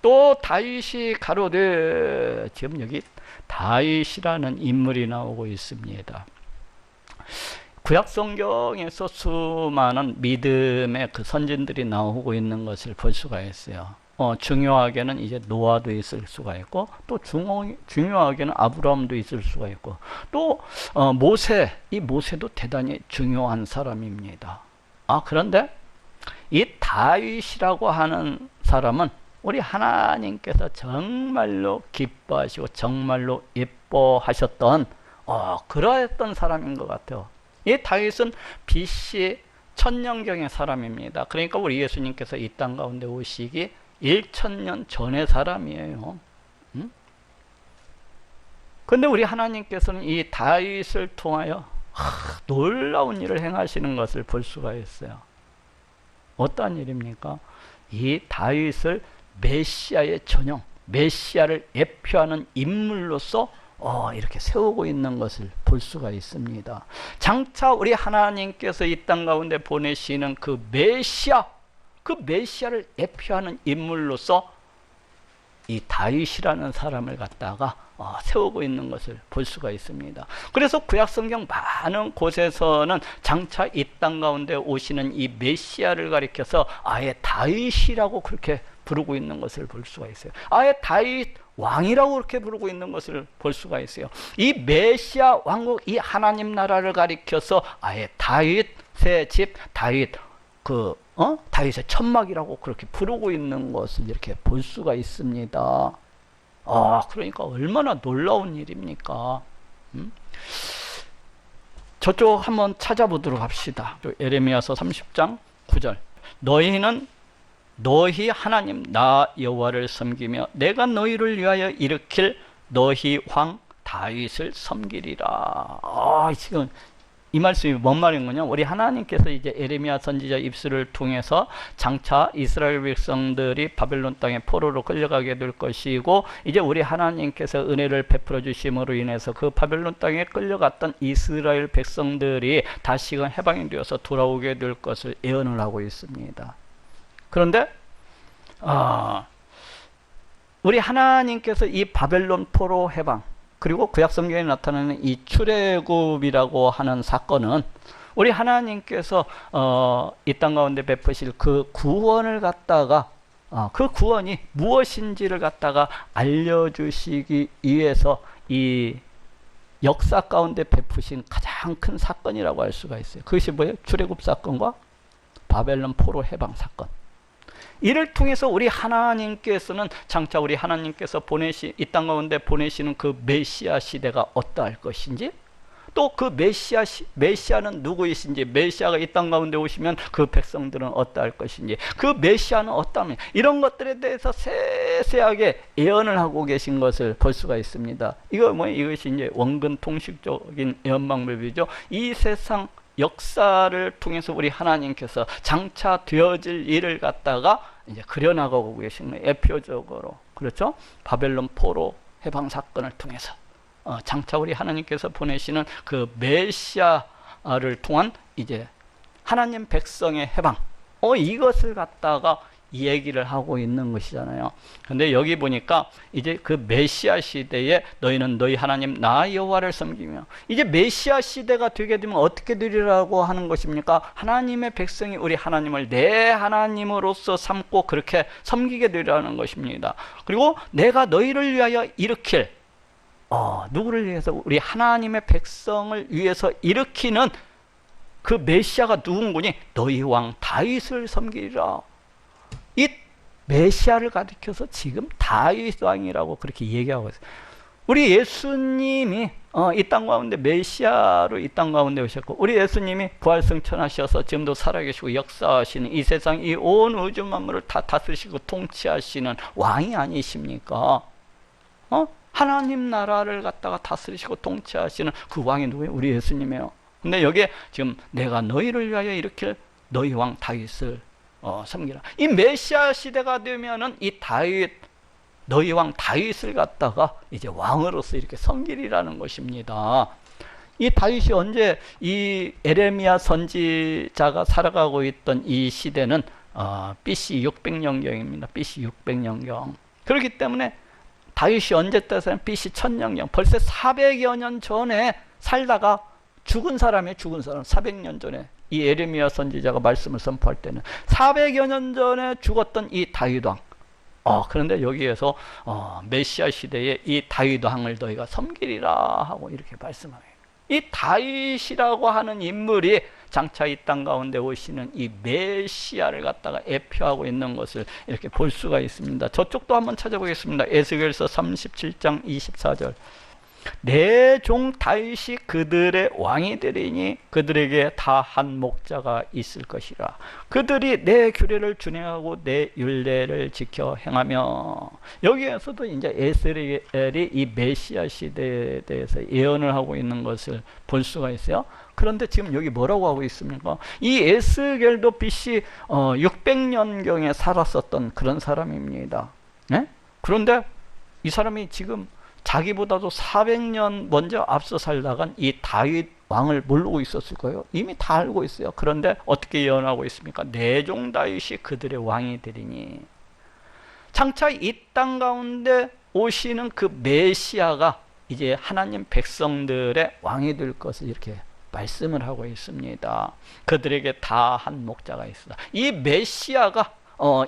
또 다윗이 가로되, 지금 여기 다윗이라는 인물이 나오고 있습니다. 구약 성경에서 수많은 믿음의 그 선진들이 나오고 있는 것을 볼 수가 있어요. 중요하게는 이제 노아도 있을 수가 있고, 또 중요하게는 아브라함도 있을 수가 있고, 또 모세, 이 모세도 대단히 중요한 사람입니다. 그런데 이 다윗이라고 하는 사람은 우리 하나님께서 정말로 기뻐하시고 정말로 예뻐하셨던 그러했던 사람인 것 같아요. 이 다윗은 BC 천년경의 사람입니다. 그러니까 우리 예수님께서 이 땅 가운데 오시기 1000년 전의 사람이에요. 그런데 우리 하나님께서는 이 다윗을 통하여 놀라운 일을 행하시는 것을 볼 수가 있어요. 어떠한 일입니까? 이 다윗을 메시아의 전형, 메시아를 예표하는 인물로서 이렇게 세우고 있는 것을 볼 수가 있습니다. 장차 우리 하나님께서 이 땅 가운데 보내시는 그 메시아, 그 메시아를 예표하는 인물로서 이 다윗이라는 사람을 갖다가 세우고 있는 것을 볼 수가 있습니다. 그래서 구약성경 많은 곳에서는 장차 이 땅 가운데 오시는 이 메시아를 가리켜서 아예 다윗이라고 그렇게 부르고 있는 것을 볼 수가 있어요. 아예 다윗 왕이라고 그렇게 부르고 있는 것을 볼 수가 있어요. 이 메시아 왕국, 이 하나님 나라를 가리켜서 아예 다윗의 집, 다윗의 천막이라고 그렇게 부르고 있는 것을 이렇게 볼 수가 있습니다. 그러니까 얼마나 놀라운 일입니까? 저쪽 한번 찾아보도록 합시다. 예레미야서 30장 9절. 너희는 너희 하나님 나 여호와를 섬기며 내가 너희를 위하여 일으킬 너희 왕 다윗을 섬기리라. 지금 이 말씀이 뭔 말인 거냐? 우리 하나님께서 이제 예레미야 선지자 입술을 통해서 장차 이스라엘 백성들이 바벨론 땅에 포로로 끌려가게 될 것이고, 이제 우리 하나님께서 은혜를 베풀어 주심으로 인해서 그 바벨론 땅에 끌려갔던 이스라엘 백성들이 다시금 해방이 되어서 돌아오게 될 것을 예언을 하고 있습니다. 그런데 우리 하나님께서 이 바벨론 포로 해방, 그리고 구약성경에 나타나는 이 출애굽이라고 하는 사건은 우리 하나님께서 이 땅 가운데 베푸실 그 구원을 갖다가 그 구원이 무엇인지를 갖다가 알려주시기 위해서 이 역사 가운데 베푸신 가장 큰 사건이라고 할 수가 있어요. 그것이 뭐예요? 출애굽 사건과 바벨론 포로 해방 사건. 이를 통해서 우리 하나님께서는 장차 우리 하나님께서 이 땅 가운데 보내시는 그 메시아 시대가 어떠할 것인지, 또 그 메시아는 누구이신지, 메시아가 이 땅 가운데 오시면 그 백성들은 어떠할 것인지, 그 메시아는 어떠하면, 이런 것들에 대해서 세세하게 예언을 하고 계신 것을 볼 수가 있습니다. 이것이 이제 원근 통식적인 예언 방법이죠. 이 세상 역사를 통해서 우리 하나님께서 장차 되어질 일을 갖다가 이제 그려나가고 계신 거예요. 예표적으로. 그렇죠? 바벨론 포로 해방 사건을 통해서 장차 우리 하나님께서 보내시는 그 메시아를 통한 이제 하나님 백성의 해방, 이것을 갖다가 이 얘기를 하고 있는 것이잖아요. 근데 여기 보니까 이제 그 메시아 시대에 너희는 너희 하나님 나 여호와를 섬기며, 이제 메시아 시대가 되게 되면 어떻게 되리라고 하는 것입니까? 하나님의 백성이 우리 하나님을 내 하나님으로서 삼고 그렇게 섬기게 되리라는 것입니다. 그리고 내가 너희를 위하여 일으킬, 누구를 위해서? 우리 하나님의 백성을 위해서 일으키는 그 메시아가 누군구니? 너희 왕 다윗을 섬기리라. 이 메시아를 가리켜서 지금 다윗 왕이라고 그렇게 얘기하고 있어요. 우리 예수님이 이 땅 가운데 메시아로 이 땅 가운데 오셨고, 우리 예수님이 부활승천하셔서 지금도 살아계시고 역사하시는 이 세상, 이 온 우주 만물을 다 다스리시고 통치하시는 왕이 아니십니까? 하나님 나라를 갖다가 다스리시고 통치하시는 그 왕이 누구예요? 우리 예수님이에요. 근데 여기에 지금 내가 너희를 위하여 일으킬 너희 왕 다윗을 섬기라. 이 메시아 시대가 되면은 이 다윗, 너희 왕 다윗을 갖다가 이제 왕으로서 이렇게 섬기리라는 것입니다. 이 다윗이 언제, 이 에레미야 선지자가 살아가고 있던 이 시대는 BC 600년경입니다. BC 600년경. 그렇기 때문에 다윗이 언제 때서는 BC 1000년경, 벌써 400여 년 전에 살다가 죽은 사람이에요. 죽은 사람. 400년 전에 이 예레미야 선지자가 말씀을 선포할 때는 400여 년 전에 죽었던 이 다윗 왕. 그런데 여기에서 메시아 시대에 이 다윗 왕을 너희가 섬기리라 하고 이렇게 말씀하네요. 이 다윗이라고 하는 인물이 장차 이 땅 가운데 오시는 이 메시아를 갖다가 예표하고 있는 것을 이렇게 볼 수가 있습니다. 저쪽도 한번 찾아보겠습니다. 에스겔서 37장 24절. 내 종 다윗이 그들의 왕이 되리니 그들에게 다 한 목자가 있을 것이라. 그들이 내 규례를 준행하고 내 율례를 지켜 행하며. 여기에서도 이제 에스겔이 이 메시아 시대에 대해서 예언을 하고 있는 것을 볼 수가 있어요. 그런데 지금 여기 뭐라고 하고 있습니까? 이 에스겔도 BC 600년경에 살았었던 그런 사람입니다. 네? 그런데 이 사람이 지금 자기보다도 400년 먼저 앞서 살다간 이 다윗 왕을 모르고 있었을 거예요. 이미 다 알고 있어요. 그런데 어떻게 예언하고 있습니까? 내 종 다윗이 그들의 왕이 되리니. 장차 이 땅 가운데 오시는 그 메시아가 이제 하나님 백성들의 왕이 될 것을 이렇게 말씀을 하고 있습니다. 그들에게 다 한 목자가 있어. 이 메시아가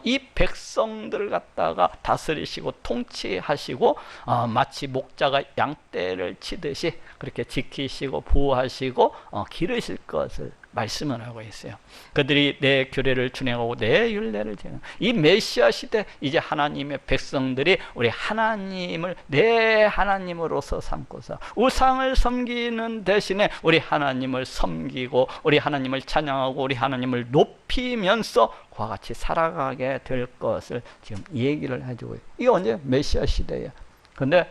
이 백성들을 갖다가 다스리시고 통치하시고 마치 목자가 양떼를 치듯이 그렇게 지키시고 보호하시고 기르실 것을 말씀을 하고 있어요. 그들이 내 규례를 준행하고 내 율례를 지키는 이 메시아 시대, 이제 하나님의 백성들이 우리 하나님을 내 하나님으로서 삼고서 우상을 섬기는 대신에 우리 하나님을 섬기고 우리 하나님을 찬양하고 우리 하나님을 높이면서 그와 같이 살아가게 될 것을 지금 얘기를 해주고 있어요. 이게 언제? 메시아 시대예요. 근데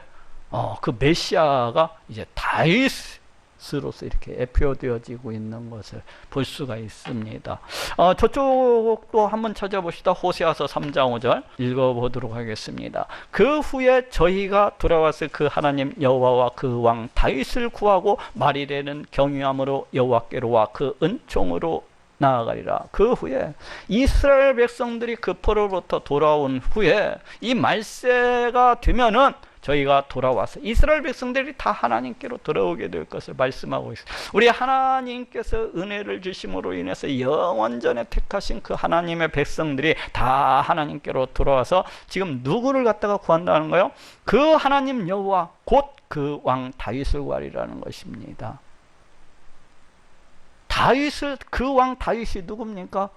그 메시아가 이제 다윗으로서 이렇게 예표되어지고 있는 것을 볼 수가 있습니다. 저쪽도 한번 찾아봅시다. 호세아서 3장 5절 읽어보도록 하겠습니다. 그 후에 저희가 돌아와서 그 하나님 여호와와 그 왕 다윗을 구하고 말이 되는 경유함으로 여호와께로 와 그 은총으로 나아가리라. 그 후에 이스라엘 백성들이 그 포로로부터 돌아온 후에 이 말세가 되면은 저희가 돌아와서 이스라엘 백성들이 다 하나님께로 돌아오게 될 것을 말씀하고 있어요. 우리 하나님께서 은혜를 주심으로 인해서 영원전에 택하신 그 하나님의 백성들이 다 하나님께로 돌아와서 지금 누구를 갖다가 구한다는 거예요? 그 하나님 여호와 곧 그 왕 다윗을 구하리라는 것입니다. 다윗을, 그 왕 다윗이 누굽니까?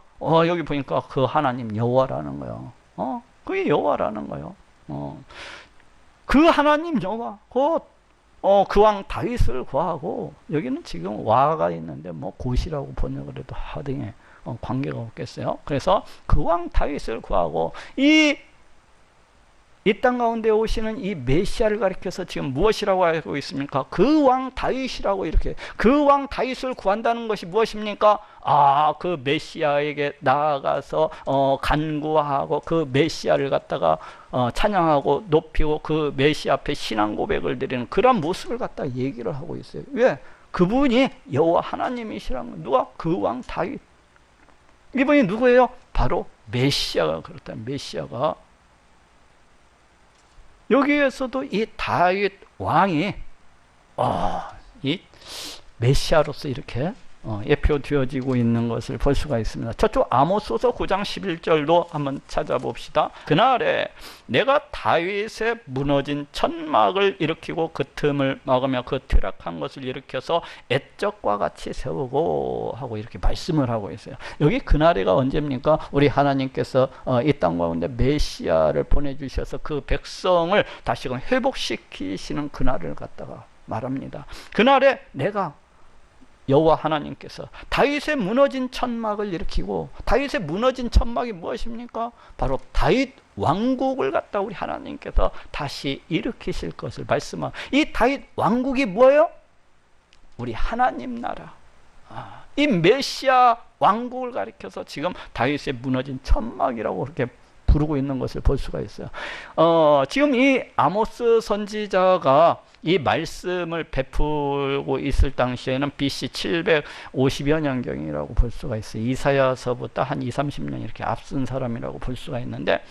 여기 보니까 그 하나님 여호와라는 거예요. 그게 여호와라는 거예요. 그 하나님 여호와 곧 그 왕 다윗을 구하고, 여기는 지금 와가 있는데 뭐 곧이라고 번역을 해도 하등에 관계가 없겠어요. 그래서 그 왕 다윗을 구하고 이 땅 가운데 오시는 이 메시아를 가리켜서 지금 무엇이라고 하고 있습니까? 그 왕 다윗이라고 이렇게, 그 왕 다윗을 구한다는 것이 무엇입니까? 그 메시아에게 나아가서 간구하고 그 메시아를 갖다가 찬양하고 높이고 그 메시아 앞에 신앙 고백을 드리는 그런 모습을 갖다 얘기를 하고 있어요. 왜? 그분이 여호와 하나님이시라는 거예요. 누가? 그 왕 다윗. 이분이 누구예요? 바로 메시아가 그렇다면 메시아가, 여기에서도 이 다윗 왕이 이 메시아로서 이렇게 예표되어지고 있는 것을 볼 수가 있습니다. 저쪽 아모스서 9장 11절도 한번 찾아봅시다. 그날에 내가 다윗의 무너진 천막을 일으키고 그 틈을 막으며 그 퇴락한 것을 일으켜서 애적과 같이 세우고 하고 이렇게 말씀을 하고 있어요. 여기 그날에가 언제입니까? 우리 하나님께서 이 땅 가운데 메시아를 보내주셔서 그 백성을 다시금 회복시키시는 그날을 갖다가 말합니다. 그날에 내가 여호와 하나님께서 다윗의 무너진 천막을 일으키고, 다윗의 무너진 천막이 무엇입니까? 바로 다윗 왕국을 갖다 우리 하나님께서 다시 일으키실 것을 말씀하고, 이 다윗 왕국이 뭐예요? 우리 하나님 나라, 이 메시아 왕국을 가리켜서 지금 다윗의 무너진 천막이라고 그렇게 부르고 있는 것을 볼 수가 있어요. 지금 이 아모스 선지자가 이 말씀을 베풀고 있을 당시에는 BC 750여 년경이라고 볼 수가 있어요. 이사야서부터 한 20, 30년 이렇게 앞선 사람이라고 볼 수가 있는데,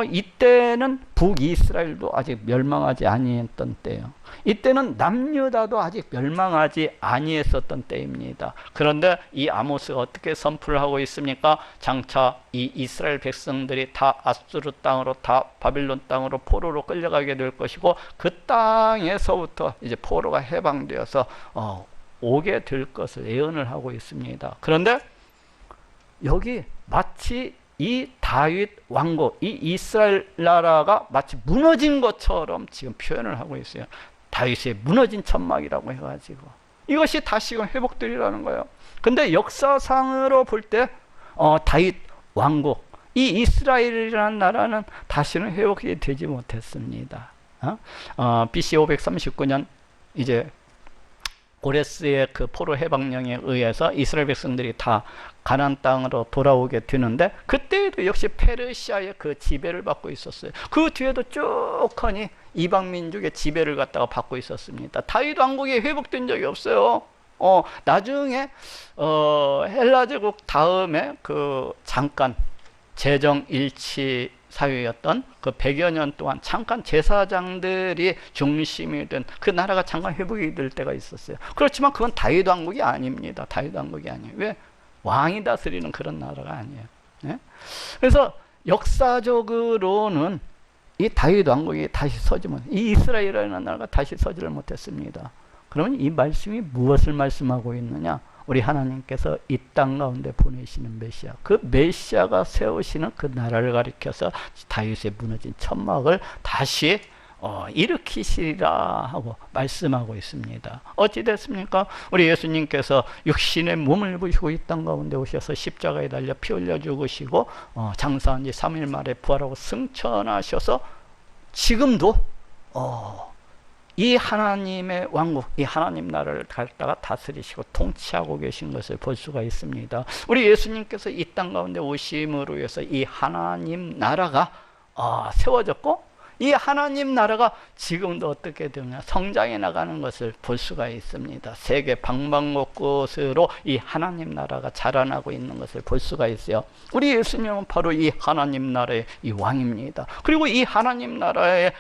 이때는 북이스라엘도 아직 멸망하지 아니했던 때예요. 이때는 남유다도 아직 멸망하지 아니했었던 때입니다. 그런데 이 아모스가 어떻게 선포를 하고 있습니까? 장차 이 이스라엘 백성들이 다 아수르 땅으로, 다 바빌론 땅으로 포로로 끌려가게 될 것이고, 그 땅에서부터 이제 포로가 해방되어서 오게 될 것을 예언을 하고 있습니다. 그런데 여기 마치 이 다윗 왕국, 이 이스라엘 나라가 마치 무너진 것처럼 지금 표현을 하고 있어요. 다윗의 무너진 천막이라고 해가지고 이것이 다시금 회복되리라는 거예요. 근데 역사상으로 볼 때 다윗 왕국, 이 이스라엘이라는 나라는 다시는 회복이 되지 못했습니다. BC 539년 이제 고레스의 그 포로 해방령에 의해서 이스라엘 백성들이 다 가나안 땅으로 돌아오게 되는데, 그때에도 역시 페르시아의 그 지배를 받고 있었어요. 그 뒤에도 쭉 하니 이방 민족의 지배를 갖다가 받고 있었습니다. 다윗 왕국이 회복된 적이 없어요. 나중에 헬라 제국 다음에 그 잠깐 재정 일치 사회였던 그 100여 년 동안 잠깐 제사장들이 중심이 된 그 나라가 잠깐 회복이 될 때가 있었어요. 그렇지만 그건 다윗 왕국이 아닙니다. 다윗 왕국이 아니에요. 왜? 왕이 다스리는 그런 나라가 아니에요. 네? 그래서 역사적으로는 이 다윗 왕국이 다시 서지 못, 이 이스라엘이라는 나라가 다시 서지를 못했습니다. 그러면 이 말씀이 무엇을 말씀하고 있느냐? 우리 하나님께서 이 땅 가운데 보내시는 메시아, 그 메시아가 세우시는 그 나라를 가리켜서 다윗의 무너진 천막을 다시 일으키시리라 하고 말씀하고 있습니다. 어찌 됐습니까? 우리 예수님께서 육신의 몸을 입으시고 이 땅 가운데 오셔서 십자가에 달려 피 흘려 죽으시고 장사한 지 3일 만에 부활하고 승천하셔서 지금도 이 하나님의 왕국, 이 하나님 나라를 갖다가 다스리시고 통치하고 계신 것을 볼 수가 있습니다. 우리 예수님께서 이 땅 가운데 오심으로 해서 이 하나님 나라가 세워졌고, 이 하나님 나라가 지금도 어떻게 되냐, 성장해 나가는 것을 볼 수가 있습니다. 세계 방방곳곳으로 이 하나님 나라가 자라나고 있는 것을 볼 수가 있어요. 우리 예수님은 바로 이 하나님 나라의 이 왕입니다. 그리고 이 하나님 나라의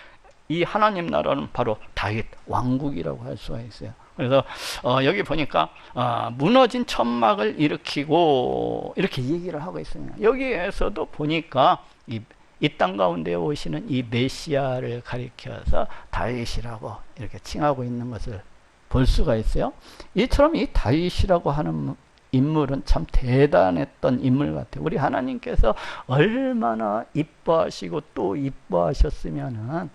이 하나님 나라는 바로 다윗 왕국이라고 할 수가 있어요. 그래서 여기 보니까 무너진 천막을 일으키고 이렇게 얘기를 하고 있습니다. 여기에서도 보니까 이 땅 가운데 오시는 이 메시아를 가리켜서 다윗이라고 이렇게 칭하고 있는 것을 볼 수가 있어요. 이처럼 이 다윗이라고 하는 인물은 참 대단했던 인물 같아요. 우리 하나님께서 얼마나 이뻐하시고 또 이뻐하셨으면은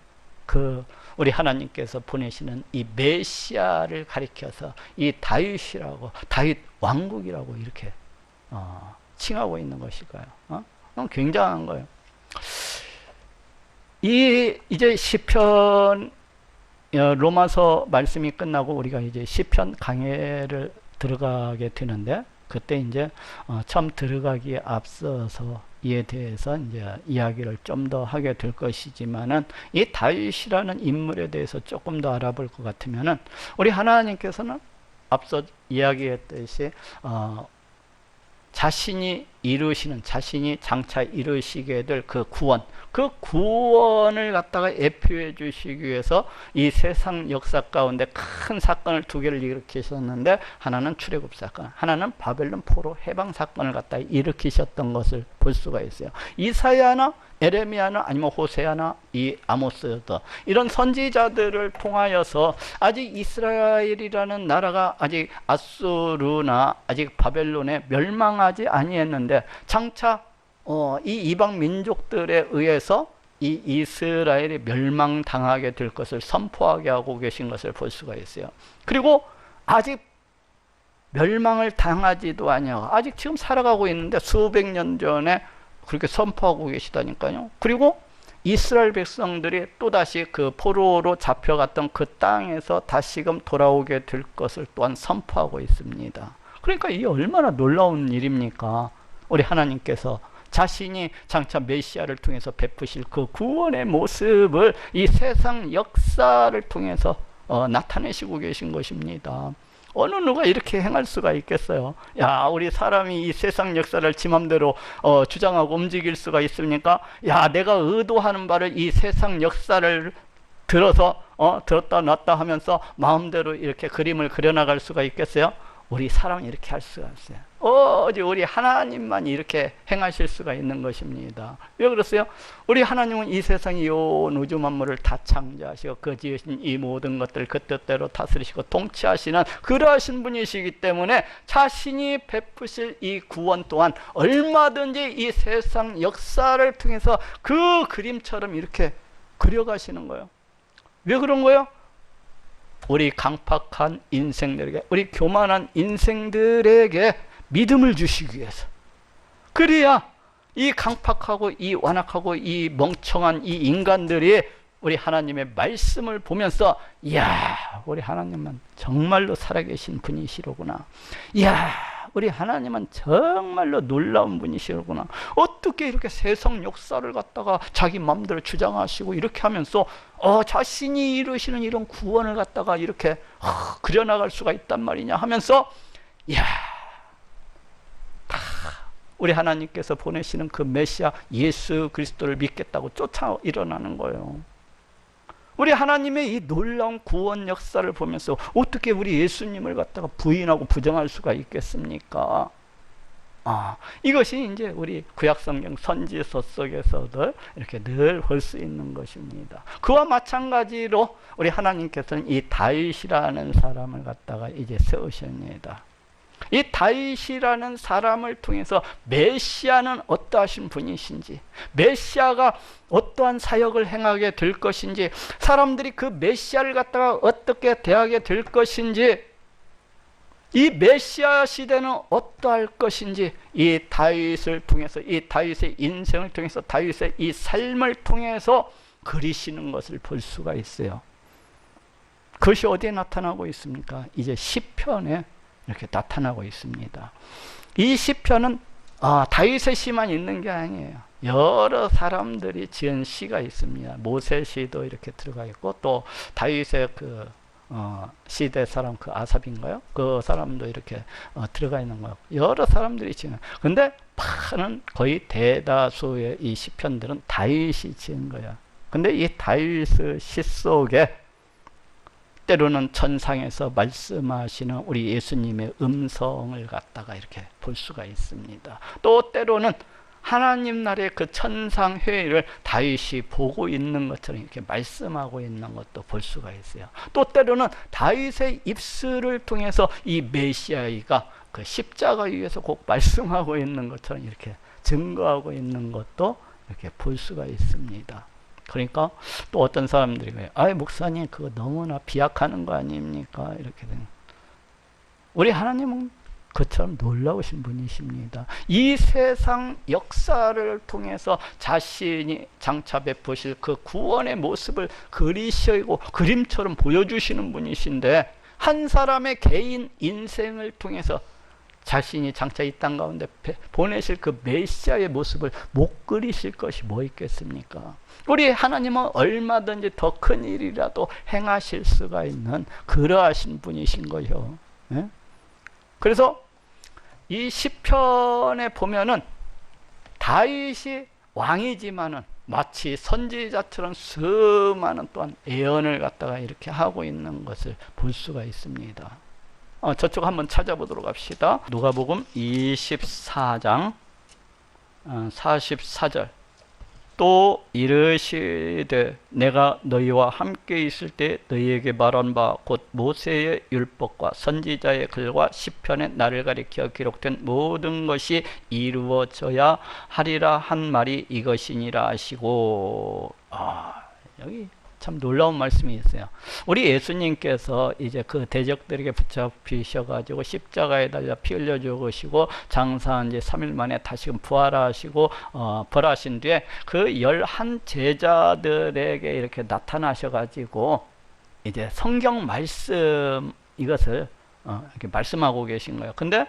우리 하나님께서 보내시는 이 메시아를 가리켜서 이 다윗이라고, 다윗 왕국이라고 이렇게 칭하고 있는 것일까요? 굉장한 거예요. 이제 시편, 로마서 말씀이 끝나고 우리가 이제 시편 강해를 들어가게 되는데, 그때 이제 처음 들어가기에 앞서서 이에 대해서 이제 이야기를 좀 더 하게 될 것이지만은, 이 다윗이라는 인물에 대해서 조금 더 알아볼 것 같으면은, 우리 하나님께서는 앞서 이야기했듯이 자신이 장차 이루시게 될 그 구원을 갖다가 예표해 주시기 위해서 이 세상 역사 가운데 큰 사건을 두 개를 일으키셨는데, 하나는 출애굽 사건, 하나는 바벨론 포로 해방 사건을 갖다가 일으키셨던 것을 볼 수가 있어요. 이사야나 에레미야나 아니면 호세아나 이 아모스도 이런 선지자들을 통하여서 아직 이스라엘이라는 나라가 아직 아수르나 아직 바벨론에 멸망하지 아니했는데, 장차 이 이방 민족들에 의해서 이 이스라엘이 멸망당하게 될 것을 선포하게 하고 계신 것을 볼 수가 있어요. 그리고 아직 멸망을 당하지도 아니하고 아직 지금 살아가고 있는데 수백 년 전에 그렇게 선포하고 계시다니까요. 그리고 이스라엘 백성들이 또다시 그 포로로 잡혀갔던 그 땅에서 다시금 돌아오게 될 것을 또한 선포하고 있습니다. 그러니까 이게 얼마나 놀라운 일입니까? 우리 하나님께서 자신이 장차 메시아를 통해서 베푸실 그 구원의 모습을 이 세상 역사를 통해서 나타내시고 계신 것입니다. 어느 누가 이렇게 행할 수가 있겠어요? 야, 우리 사람이 이 세상 역사를 지 맘대로 주장하고 움직일 수가 있습니까? 야, 내가 의도하는 바를 이 세상 역사를 들어서 들었다 놨다 하면서 마음대로 이렇게 그림을 그려나갈 수가 있겠어요? 우리 사람이 이렇게 할 수가 없어요. 오직 우리 하나님만 이렇게 행하실 수가 있는 것입니다. 왜 그렇어요? 우리 하나님은 이 세상 이 우주 만물을 다 창조하시고 그 지으신 이 모든 것들 그 뜻대로 다스리시고 통치하시는 그러하신 분이시기 때문에 자신이 베푸실 이 구원 또한 얼마든지 이 세상 역사를 통해서 그 그림처럼 이렇게 그려가시는 거예요. 왜 그런 거예요? 우리 강팍한 인생들에게, 우리 교만한 인생들에게 믿음을 주시기 위해서. 그래야 이 강팍하고 이 완악하고 이 멍청한 이 인간들이 우리 하나님의 말씀을 보면서 이야, 우리 하나님은 정말로 살아계신 분이시로구나. 이야, 우리 하나님은 정말로 놀라운 분이시로구나. 어떻게 이렇게 세상 역사를 갖다가 자기 마음대로 주장하시고 이렇게 하면서 자신이 이루시는 이런 구원을 갖다가 이렇게 그려나갈 수가 있단 말이냐 하면서 이야, 다 우리 하나님께서 보내시는 그 메시아 예수 그리스도를 믿겠다고 쫓아 일어나는 거예요. 우리 하나님의 이 놀라운 구원 역사를 보면서 어떻게 우리 예수님을 갖다가 부인하고 부정할 수가 있겠습니까? 이것이 이제 우리 구약성경 선지서 속에서도 이렇게 늘 볼 수 있는 것입니다. 그와 마찬가지로 우리 하나님께서는 이 다윗이라는 사람을 갖다가 이제 세우십니다. 이 다윗이라는 사람을 통해서 메시아는 어떠하신 분이신지, 메시아가 어떠한 사역을 행하게 될 것인지, 사람들이 그 메시아를 갖다가 어떻게 대하게 될 것인지, 이 메시아 시대는 어떠할 것인지, 이 다윗을 통해서, 이 다윗의 인생을 통해서, 다윗의 이 삶을 통해서 그리시는 것을 볼 수가 있어요. 그것이 어디에 나타나고 있습니까? 이제 시편에 이렇게 나타나고 있습니다. 이 시편은 다윗의 시만 있는 게 아니에요. 여러 사람들이 지은 시가 있습니다. 모세 시도 이렇게 들어가 있고, 또 다윗의 그 시대 사람 그 아삽인가요? 그 사람도 이렇게 들어가 있는 거예요. 여러 사람들이 지은. 근데 많은 거의 대다수의 이 시편들은 다윗이 지은 거야. 근데 이 다윗의 시 속에 때로는 천상에서 말씀하시는 우리 예수님의 음성을 갖다가 이렇게 볼 수가 있습니다. 또 때로는 하나님 나라의 그 천상 회의를 다윗이 보고 있는 것처럼 이렇게 말씀하고 있는 것도 볼 수가 있어요. 또 때로는 다윗의 입술을 통해서 이 메시아가 그 십자가 위에서 꼭 말씀하고 있는 것처럼 이렇게 증거하고 있는 것도 이렇게 볼 수가 있습니다. 그러니까 또 어떤 사람들이 목사님 그거 너무나 비약하는 거 아닙니까? 이렇게 되는. 우리 하나님은 그처럼 놀라우신 분이십니다. 이 세상 역사를 통해서 자신이 장차 베푸실 그 구원의 모습을 그리시고 그림처럼 보여주시는 분이신데, 한 사람의 개인 인생을 통해서 자신이 장차 이 땅 가운데 보내실 그 메시아의 모습을 못 그리실 것이 뭐 있겠습니까? 우리 하나님은 얼마든지 더 큰 일이라도 행하실 수가 있는 그러하신 분이신 거예요. 예? 그래서 이 시편에 보면은 다윗이 왕이지만은 마치 선지자처럼 수많은 또한 예언을 갖다가 이렇게 하고 있는 것을 볼 수가 있습니다. 저쪽 한번 찾아보도록 합시다. 누가복음 24장 44절. 또 이르시되 내가 너희와 함께 있을 때 너희에게 말한 바 곧 모세의 율법과 선지자의 글과 시편의 나를 가리켜 기록된 모든 것이 이루어져야 하리라 한 말이 이것이니라 하시고. 여기 참 놀라운 말씀이 있어요. 우리 예수님께서 이제 그 대적들에게 붙잡히셔가지고 십자가에 달려 피 흘려 죽으시고 장사한 지 3일 만에 다시금 부활하시고 벌하신 뒤에 그 11 제자들에게 이렇게 나타나셔가지고 이제 성경 말씀 이것을 이렇게 말씀하고 계신 거예요. 근데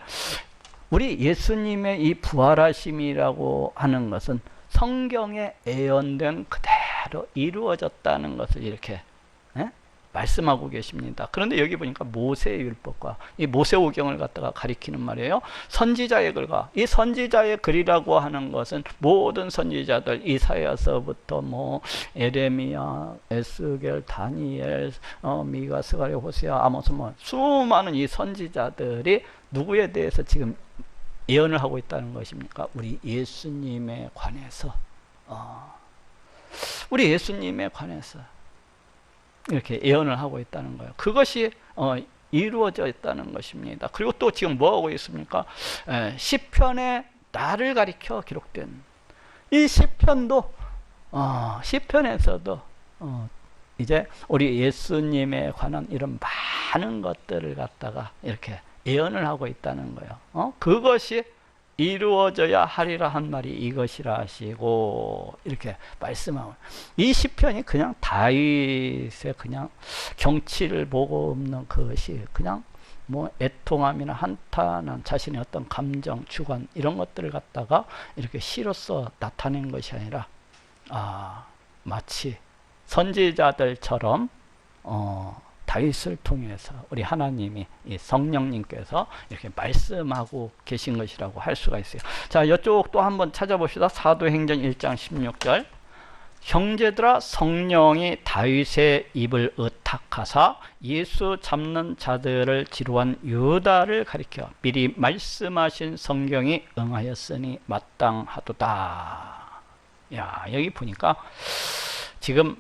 우리 예수님의 이 부활하심이라고 하는 것은 성경에 예언된 그대로 이루어졌다는 것을 이렇게 말씀하고 계십니다. 그런데 여기 보니까 모세의 율법과 이 모세오경을 갖다가 가리키는 말이에요. 선지자의 글과 이 선지자의 글이라고 하는 것은 모든 선지자들 이사야서부터 뭐 에레미야, 에스겔, 다니엘, 미가, 스가랴, 호세아, 아모스 뭐 수많은 이 선지자들이 누구에 대해서 지금 예언을 하고 있다는 것입니까? 우리 예수님에 관해서 우리 예수님에 관해서 이렇게 예언을 하고 있다는 거예요. 그것이 이루어져 있다는 것입니다. 그리고 또 지금 뭐 하고 있습니까? 시편에 나를 가리켜 기록된 이 시편도 시편에서도 이제 우리 예수님에 관한 이런 많은 것들을 갖다가 이렇게 예언을 하고 있다는 거예요. 그것이 이루어져야 하리라 한 말이 이것이라 하시고 이렇게 말씀하고, 이 시편이 그냥 다윗의 그냥 경치를 보고 없는 그것이 그냥 뭐 애통함이나 한탄한 자신의 어떤 감정, 주관 이런 것들을 갖다가 이렇게 시로써 나타낸 것이 아니라 마치 선지자들처럼 다윗을 통해서 우리 하나님이 이 성령님께서 이렇게 말씀하고 계신 것이라고 할 수가 있어요. 자, 이쪽 또 한번 찾아봅시다. 사도행전 1장 16절. 형제들아, 성령이 다윗의 입을 의탁하사 예수 잡는 자들을 지루한 유다를 가리켜 미리 말씀하신 성경이 응하였으니 마땅하도다. 야, 여기 보니까 지금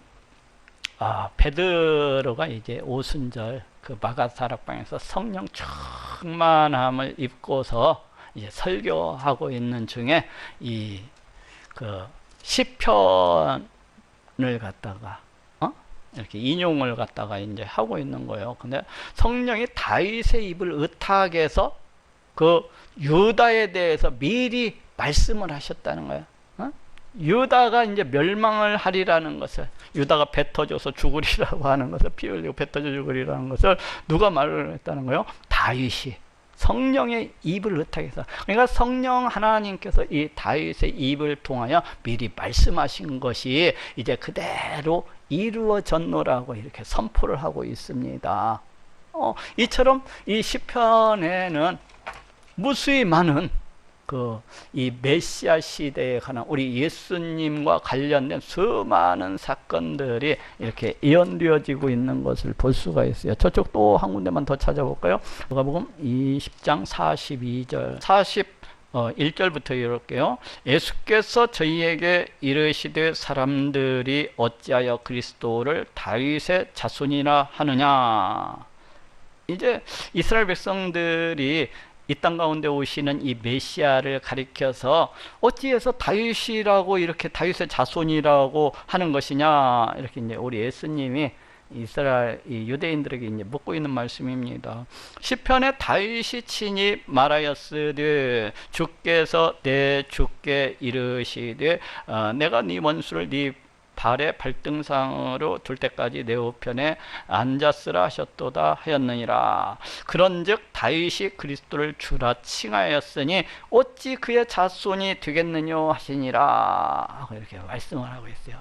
베드로가 이제 오순절 그 마가다락방에서 성령 충만함을 입고서 이제 설교하고 있는 중에 이 그 시편을 갖다가 이렇게 인용을 갖다가 이제 하고 있는 거예요. 근데 성령이 다윗의 입을 의탁해서 그 유다에 대해서 미리 말씀을 하셨다는 거예요. 유다가 이제 멸망을 하리라는 것을, 유다가 뱉어져서 죽으리라고 하는 것을, 피 흘리고 뱉어져 죽으리라는 것을 누가 말을 했다는 거예요? 다윗이 성령의 입을 의탁해서. 그러니까 성령 하나님께서 이 다윗의 입을 통하여 미리 말씀하신 것이 이제 그대로 이루어졌노라고 이렇게 선포를 하고 있습니다. 이처럼 이 시편에는 무수히 많은 이 메시아 시대에 관한 우리 예수님과 관련된 수많은 사건들이 이렇게 예언되어지고 있는 것을 볼 수가 있어요. 저쪽 또 한 군데만 더 찾아볼까요? 누가복음 20장 42절 41절부터 읽을게요. 예수께서 저희에게 이르시되 사람들이 어찌하여 그리스도를 다윗의 자손이라 하느냐. 이제 이스라엘 백성들이 이 땅 가운데 오시는 이 메시아를 가리켜서 어찌해서 다윗이라고 이렇게 다윗의 자손이라고 하는 것이냐, 이렇게 이제 우리 예수님이 이스라엘 이 유대인들에게 이제 묻고 있는 말씀입니다. 시편에 다윗이 친히 말하였으되 주께서 내 주께 이르시되 내가 네 원수를 네 발의 발등상으로 둘 때까지 내 우편에 앉았으라 하셨도다 하였느니라. 그런즉 다윗이 그리스도를 주라 칭하였으니 어찌 그의 자손이 되겠느냐 하시니라. 이렇게 말씀을 하고 있어요.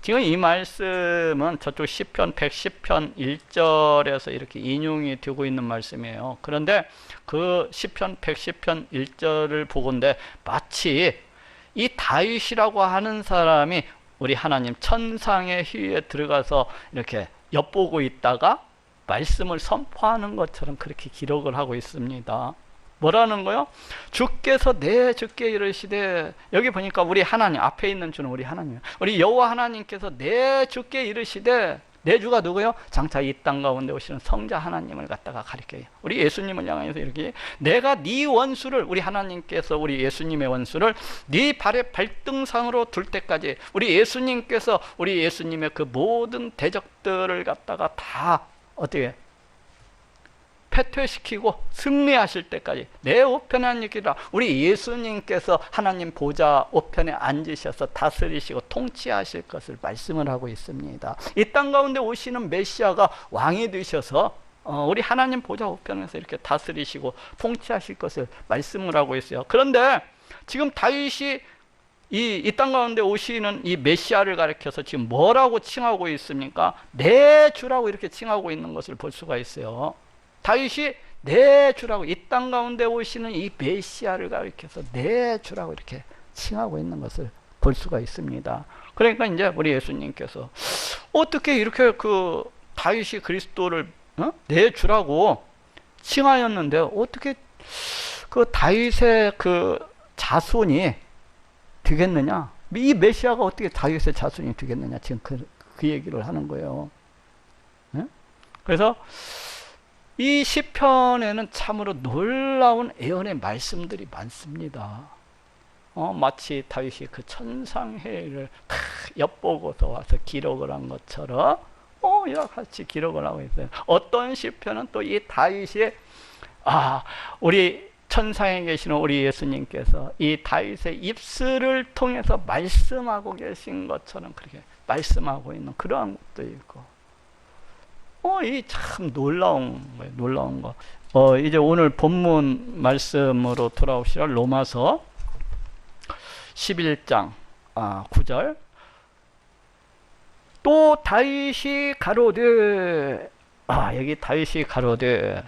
지금 이 말씀은 저쪽 시편 110편 1절에서 이렇게 인용이 되고 있는 말씀이에요. 그런데 그 시편 110편 1절을 보건대 마치 이 다윗이라고 하는 사람이 우리 하나님 천상의 희위에 들어가서 이렇게 엿보고 있다가 말씀을 선포하는 것처럼 그렇게 기록을 하고 있습니다. 뭐라는 거요? 주께서 내 주께 이르시되, 여기 보니까 우리 하나님, 앞에 있는 주는 우리 하나님, 우리 여호와 하나님께서 내 주께 이르시되, 내 주가 누구요? 장차 이 땅 가운데 오시는 성자 하나님을 갖다가 가리켜요. 우리 예수님을 향해서 이렇게, 내가 네 원수를, 우리 하나님께서 우리 예수님의 원수를 네 발의 발등상으로 둘 때까지, 우리 예수님께서 우리 예수님의 그 모든 대적들을 갖다가 다 어떻게 패퇴시키고 승리하실 때까지 내 우편에 앉으리라. 우리 예수님께서 하나님 보좌 우편에 앉으셔서 다스리시고 통치하실 것을 말씀을 하고 있습니다. 이 땅 가운데 오시는 메시아가 왕이 되셔서 우리 하나님 보좌 우편에서 이렇게 다스리시고 통치하실 것을 말씀을 하고 있어요. 그런데 지금 다윗이 이 땅 가운데 오시는 이 메시아를 가리켜서 지금 뭐라고 칭하고 있습니까? 내 주라고 이렇게 칭하고 있는 것을 볼 수가 있어요. 다윗이 내 주라고, 이 땅 가운데 오시는 이 메시아를 가리켜서 내 주라고 이렇게 칭하고 있는 것을 볼 수가 있습니다. 그러니까 이제 우리 예수님께서 어떻게 이렇게 그 다윗이 그리스도를 내 주라고 칭하였는데 어떻게 그 다윗의 그 자손이 되겠느냐? 이 메시아가 어떻게 다윗의 자손이 되겠느냐? 지금 그 얘기를 하는 거예요. 네? 그래서 이 시편에는 참으로 놀라운 예언의 말씀들이 많습니다. 마치 다윗이 그 천상회를 엿보고서 와서 기록을 한 것처럼 이와 같이 기록을 하고 있어요. 어떤 시편은 또 이 다윗이 우리 천상에 계시는 우리 예수님께서 이 다윗의 입술을 통해서 말씀하고 계신 것처럼 그렇게 말씀하고 있는 그러한 것도 있고, 이 참 놀라운 거예요. 놀라운 거. 이제 오늘 본문 말씀으로 돌아옵시다. 로마서 11장 9절. 또 다윗이 가로되, 여기 다윗이 가로되,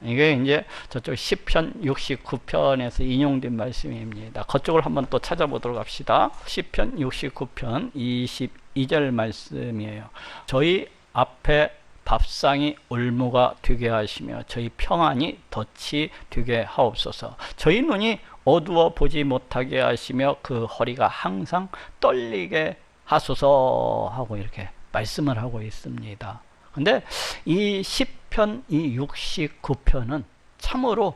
이게 이제 저쪽 시편 69편에서 인용된 말씀입니다. 그쪽을 한번 또 찾아보도록 합시다. 시편 69편 22절 말씀이에요. 저희 앞에 밥상이 올무가 되게 하시며 저희 평안이 덫이 되게 하옵소서. 저희 눈이 어두워 보지 못하게 하시며 그 허리가 항상 떨리게 하소서 하고 이렇게 말씀을 하고 있습니다. 근데 이 시편 이 69편은 참으로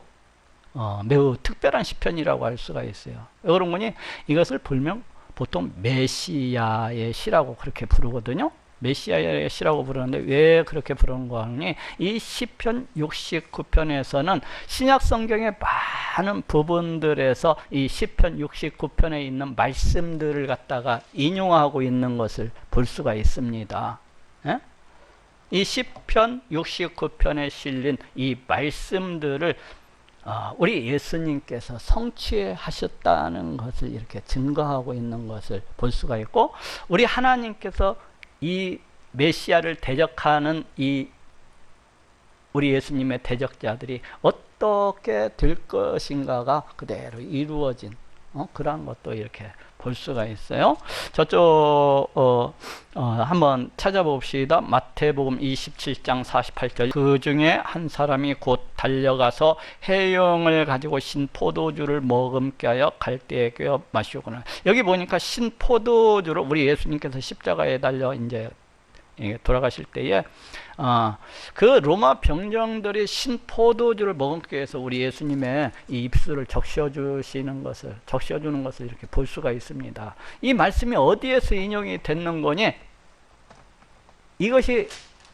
매우 특별한 시편이라고 할 수가 있어요. 왜 그런 거니? 이것을 불명 보통 메시아의 시라고 그렇게 부르거든요. 메시아의 시라고 부르는데 왜 그렇게 부르는가 하니, 이 시편 69편에서는 신약 성경의 많은 부분들에서 이 시편 69편에 있는 말씀들을 갖다가 인용하고 있는 것을 볼 수가 있습니다. 예? 이 시편 69편에 실린 이 말씀들을 우리 예수님께서 성취하셨다는 것을 이렇게 증거하고 있는 것을 볼 수가 있고, 우리 하나님께서 이 메시아를 대적하는 이 우리 예수님의 대적자들이 어떻게 될 것인가가 그대로 이루어진 그러한 것도 이렇게 볼 수가 있어요. 저쪽 한번 찾아봅시다. 마태복음 27장 48절. 그 중에 한 사람이 곧 달려가서 해영을 가지고 신포도주를 머금게 하여 갈대에 꿰어 마시오거나. 여기 보니까 신포도주를 우리 예수님께서 십자가에 달려 이제 돌아가실 때에 그 로마 병정들이 신포도주를 머금기 위해서 우리 예수님의 이 입술을 적셔주는 것을 이렇게 볼 수가 있습니다. 이 말씀이 어디에서 인용이 됐는 거니?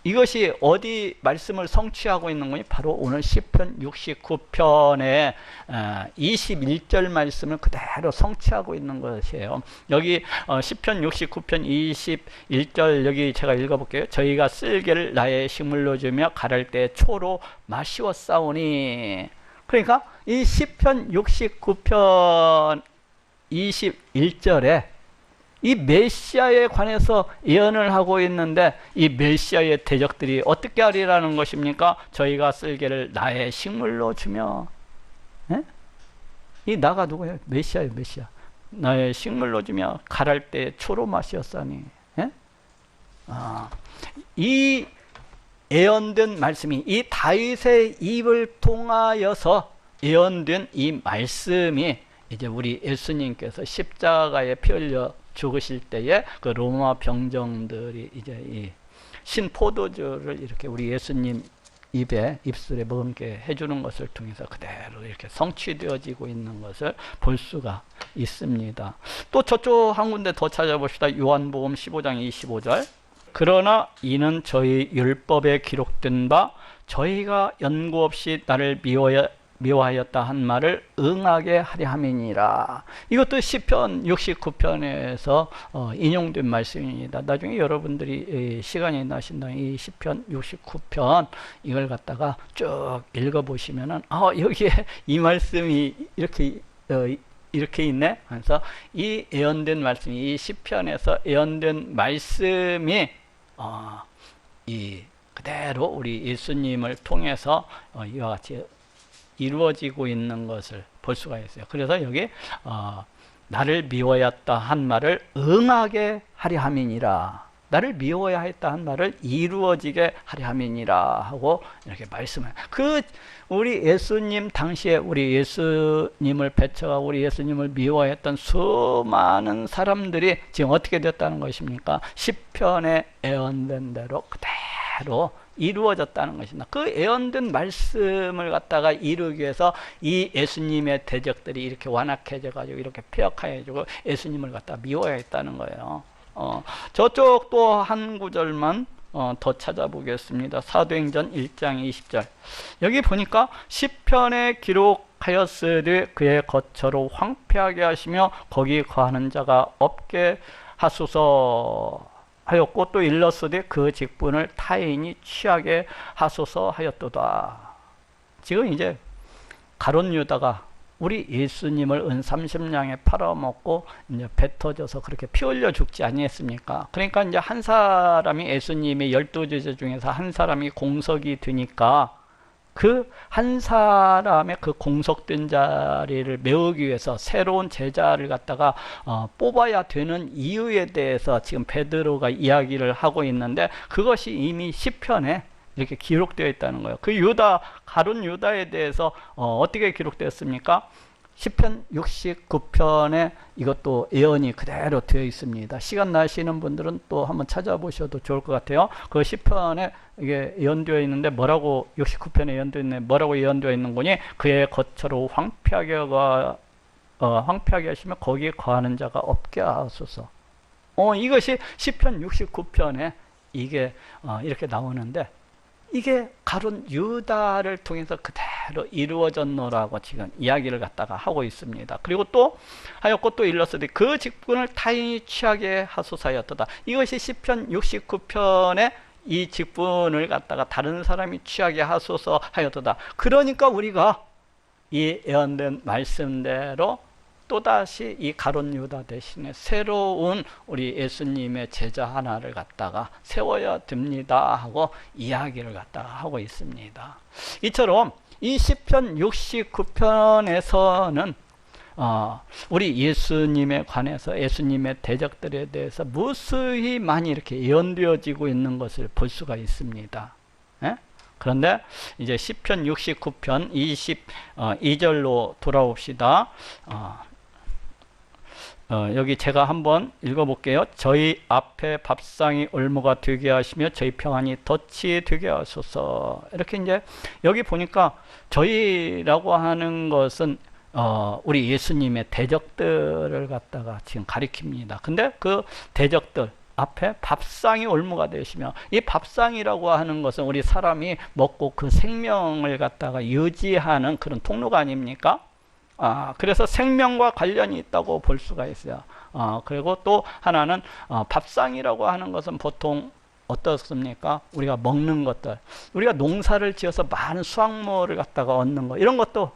이것이 어디 말씀을 성취하고 있는 거니? 바로 오늘 시편 69편의 21절 말씀을 그대로 성취하고 있는 것이에요. 여기 시편 69편 21절 여기 제가 읽어볼게요. 저희가 쓸개를 나의 식물로 주며 가랄 때 초로 마시었사오니. 그러니까 이 시편 69편 21절에 이 메시아에 관해서 예언을 하고 있는데, 이 메시아의 대적들이 어떻게 하리라는 것입니까? 저희가 쓸개를 나의 식물로 주며. 이 나가 누구예요? 메시아예요. 메시아. 나의 식물로 주며 가랄 때 초로 마시었사니. 이 예언된 말씀이, 이 다윗의 입을 통하여서 예언된 이 말씀이 이제 우리 예수님께서 십자가에 피 흘려 죽으실 때에 그 로마 병정들이 이제 이 신포도주를 이렇게 우리 예수님 입술에 머금게 해주는 것을 통해서 그대로 이렇게 성취되어지고 있는 것을 볼 수가 있습니다. 또 저쪽 한 군데 더 찾아봅시다. 요한복음 15장 25절. 그러나 이는 저희 율법에 기록된 바 저희가 연고 없이 나를 미워하였다 한 말을 응하게 하려 함이니라. 이것도 시편 69편에서 인용된 말씀입니다. 나중에 여러분들이 시간이 나신다면 이 시편 69편 이걸 갖다가 쭉 읽어보시면은 여기에 이 말씀이 이렇게 이렇게 있네. 그래서 이 예언된 말씀이, 이 시편에서 예언된 말씀이 이 그대로 우리 예수님을 통해서 이와 같이 이루어지고 있는 것을 볼 수가 있어요. 그래서 여기 나를 미워야 했다 한 말을 응하게 하려 함이니라. 나를 미워야 했다 한 말을 이루어지게 하려 함이니라 하고 이렇게 말씀을. 우리 예수님 당시에 우리 예수님을 배척하고 우리 예수님을 미워했던 수많은 사람들이 지금 어떻게 됐다는 것입니까? 시편에 예언된 대로 그대로 이루어졌다는 것입니다. 그 예언된 말씀을 갖다가 이루기 위해서 이 예수님의 대적들이 이렇게 완악해져 가지고 이렇게 폐역해지고 예수님을 갖다 미워했다는 거예요. 저쪽 또 한 구절만 더 찾아보겠습니다. 사도행전 1장 20절. 여기 보니까 시편에 기록하였으되 그의 거처로 황폐하게 하시며 거기 거하는 자가 없게 하소서 하였고, 또 일렀으되 그 직분을 타인이 취하게 하소서 하였도다. 지금 이제 가룟 유다가 우리 예수님을 은 30냥에 팔아먹고 이제 배 터져서 그렇게 피 흘려 죽지 아니했습니까? 그러니까 이제 한 사람이 예수님의 12제자 중에서 한 사람이 공석이 되니까 그 한 사람의 그 공석된 자리를 메우기 위해서 새로운 제자를 갖다가 뽑아야 되는 이유에 대해서 지금 베드로가 이야기를 하고 있는데, 그것이 이미 시편에 이렇게 기록되어 있다는 거예요. 그 가룟 유다에 대해서 어떻게 기록되었습니까? 시편 69편에 이것도 예언이 그대로 되어 있습니다. 시간 나시는 분들은 또 한번 찾아보셔도 좋을 것 같아요. 그 시편에 이게 예언되어 있는데 뭐라고, 69편에 예언되어 있는데 뭐라고 예언되어 있는 거니? 그의 거처로 황폐하게 하시며 거기에 거하는 자가 없게 하소서. 이것이 시편 69편에 이게 이렇게 나오는데, 이게 가룟 유다를 통해서 그대로 이루어졌노라고 지금 이야기를 갖다가 하고 있습니다. 그리고 또 하였고 또 일렀으되 그 직분을 타인이 취하게 하소서하였도다. 이것이 시편 69편에 이 직분을 갖다가 다른 사람이 취하게 하소서 하였도다. 그러니까 우리가 이 예언된 말씀대로 또다시 이 가룟 유다 대신에 새로운 우리 예수님의 제자 하나를 갖다가 세워야 됩니다 하고 이야기를 갖다가 하고 있습니다. 이처럼 이 시편 69편에서는 우리 예수님에 관해서, 예수님의 대적들에 대해서 무수히 많이 이렇게 예언되어지고 있는 것을 볼 수가 있습니다. 그런데 이제 시편 69편 22절로 돌아옵시다. 여기 제가 한번 읽어볼게요. 저희 앞에 밥상이 올무가 되게 하시며 저희 평안이 덫이 되게 하소서. 이렇게 이제 여기 보니까 저희라고 하는 것은 우리 예수님의 대적들을 갖다가 지금 가리킵니다. 근데 그 대적들 앞에 밥상이 올무가 되시며, 이 밥상이라고 하는 것은 우리 사람이 먹고 그 생명을 갖다가 유지하는 그런 통로가 아닙니까? 그래서 생명과 관련이 있다고 볼 수가 있어요. 그리고 또 하나는 밥상이라고 하는 것은 보통 어떻습니까? 우리가 먹는 것들, 우리가 농사를 지어서 많은 수확물을 갖다가 얻는 것, 이런 것도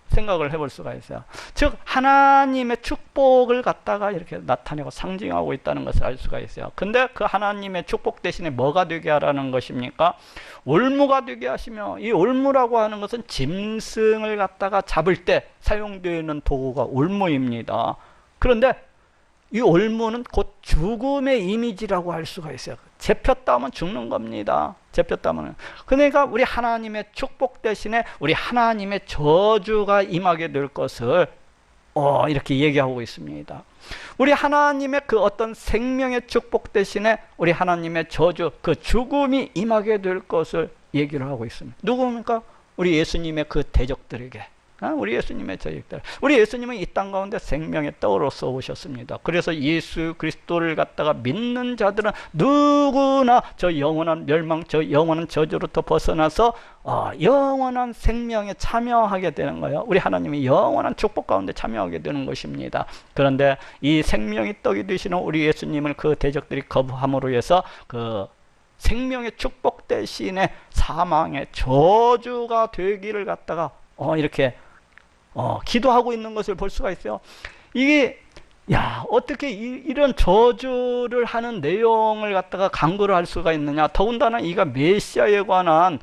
생각을 해볼 수가 있어요. 즉 하나님의 축복을 갖다가 이렇게 나타내고 상징하고 있다는 것을 알 수가 있어요. 근데 그 하나님의 축복 대신에 뭐가 되게 하라는 것입니까? 올무가 되게 하시며, 이 올무라고 하는 것은 짐승을 갖다가 잡을 때 사용되는 도구가 올무입니다. 그런데 이 올무는 곧 죽음의 이미지라고 할 수가 있어요. 잡혔다 하면 죽는 겁니다. 잡혔다 하면. 그러니까 우리 하나님의 축복 대신에 우리 하나님의 저주가 임하게 될 것을 이렇게 얘기하고 있습니다. 우리 하나님의 그 어떤 생명의 축복 대신에 우리 하나님의 저주, 그 죽음이 임하게 될 것을 얘기를 하고 있습니다. 누굽니까? 우리 예수님의 그 대적들에게. 우리 예수님의 저희들, 우리 예수님은 이 땅 가운데 생명의 떡으로서 오셨습니다. 그래서 예수 그리스도를 갖다가 믿는 자들은 누구나 저 영원한 멸망, 저 영원한 저주로부터 벗어나서 영원한 생명에 참여하게 되는 거예요. 우리 하나님이 영원한 축복 가운데 참여하게 되는 것입니다. 그런데 이 생명의 떡이 되시는 우리 예수님을 그 대적들이 거부함으로 해서 그 생명의 축복 대신에 사망의 저주가 되기를 갖다가 이렇게 기도하고 있는 것을 볼 수가 있어요. 이게 어떻게 이런 저주를 하는 내용을 갖다가 강구를 할 수가 있느냐. 더군다나 이가 메시아에 관한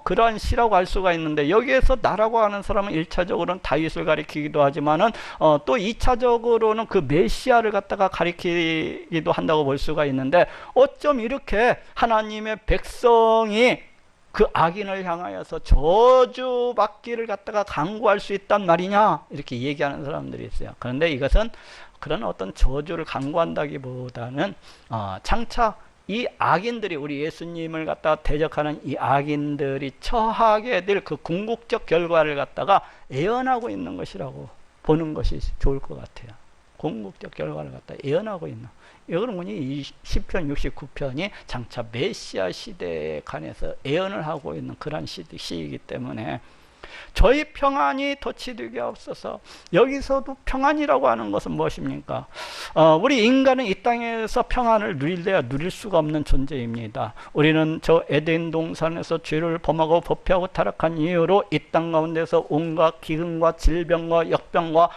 그러한 시라고 할 수가 있는데, 여기에서 나라고 하는 사람은 1차적으로는 다윗을 가리키기도 하지만은 또 2차적으로는 그 메시아를 갖다가 가리키기도 한다고 볼 수가 있는데, 어쩜 이렇게 하나님의 백성이 그 악인을 향하여서 저주받기를 갖다가 강구할 수 있단 말이냐, 이렇게 얘기하는 사람들이 있어요. 그런데 이것은 그런 어떤 저주를 강구한다기보다는 장차 이 악인들이, 우리 예수님을 갖다가 대적하는 이 악인들이 처하게 될 그 궁극적 결과를 갖다가 예언하고 있는 것이라고 보는 것이 좋을 것 같아요. 궁극적 결과를 갖다 예언하고 있는. 여러분이 이 시편 69편이 장차 메시아 시대에 관해서 예언을 하고 있는 그런 시이기 때문에, 저희 평안이 덧치되게 없어서. 여기서도 평안이라고 하는 것은 무엇입니까? 우리 인간은 이 땅에서 평안을 누릴래야 누릴 수가 없는 존재입니다. 우리는 저 에덴 동산에서 죄를 범하고 범죄하고 타락한 이유로 이 땅 가운데서 온갖 기근과 질병과 역병과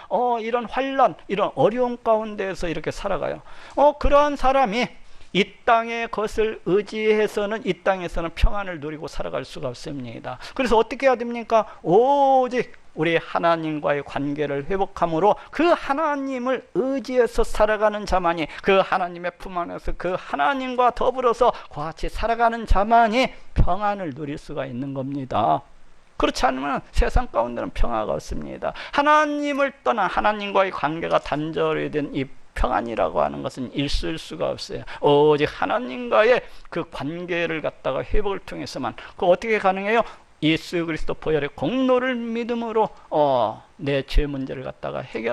이런 환난, 이런 어려움 가운데에서 이렇게 살아가요. 그러한 사람이 이 땅의 것을 의지해서는 이 땅에서는 평안을 누리고 살아갈 수가 없습니다. 그래서 어떻게 해야 됩니까? 오직 우리 하나님과의 관계를 회복함으로 그 하나님을 의지해서 살아가는 자만이, 그 하나님의 품 안에서 그 하나님과 더불어서 같이 살아가는 자만이 평안을 누릴 수가 있는 겁니다. 그렇지 않으면 세상 가운데는 평화가 없습니다. 하나님을 떠난, 하나님과의 관계가 단절이 된 이 평안이라고 하는 것은 있을 수가 없어요. 오직 하나님과의 그 관계를 갖다가 회복을 통해서만. 그 어떻게 가능해요? 예수 그리스도 보혈의 공로를 믿음으로 내 죄 문제를 갖다가 해결